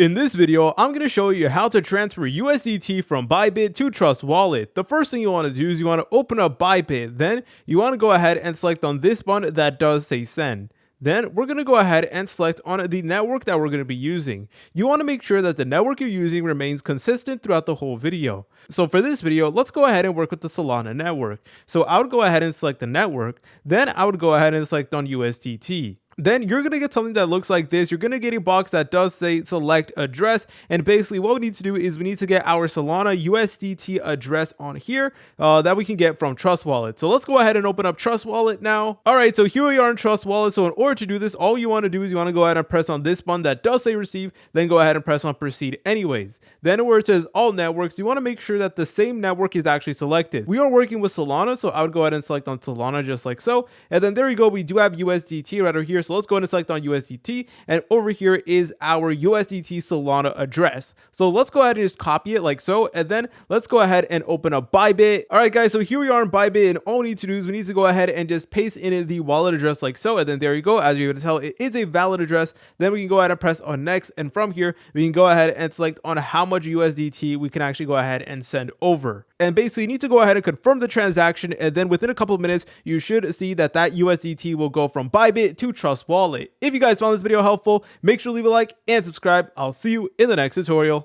In this video, I'm going to show you how to transfer USDT from Bybit to Trust Wallet. The first thing you want to do is you want to open up Bybit. Then you want to go ahead and select on this button that does say send. Then we're going to go ahead and select on the network that we're going to be using. You want to make sure that the network you're using remains consistent throughout the whole video. So for this video, let's go ahead and work with the Solana network. So I would go ahead and select the network. Then I would go ahead and select on USDT. Then you're going to get something that looks like this. You're going to get a box that does say select address. And basically what we need to do is we need to get our Solana USDT address on here that we can get from Trust Wallet. So let's go ahead and open up Trust Wallet now. All right, so here we are in Trust Wallet. So in order to do this, all you want to do is you want to go ahead and press on this button that does say receive, then go ahead and press on proceed anyways. Then where it says all networks, you want to make sure that the same network is actually selected. We are working with Solana, so I would go ahead and select on Solana just like so. And then there you go. We do have USDT right over here. So let's go ahead and select on USDT, and over here is our USDT Solana address. So let's go ahead and just copy it like so, and then let's go ahead and open up Bybit. All right, guys, so here we are in Bybit, and all we need to do is we need to go ahead and just paste in the wallet address like so, and then there you go. As you're able to tell, it is a valid address. Then we can go ahead and press on next, and from here we can go ahead and select on how much USDT we can actually go ahead and send over. And basically you need to go ahead and confirm the transaction, and then within a couple of minutes you should see that USDT will go from Bybit to Trust Wallet. If you guys found this video helpful, make sure to leave a like and subscribe. I'll see you in the next tutorial.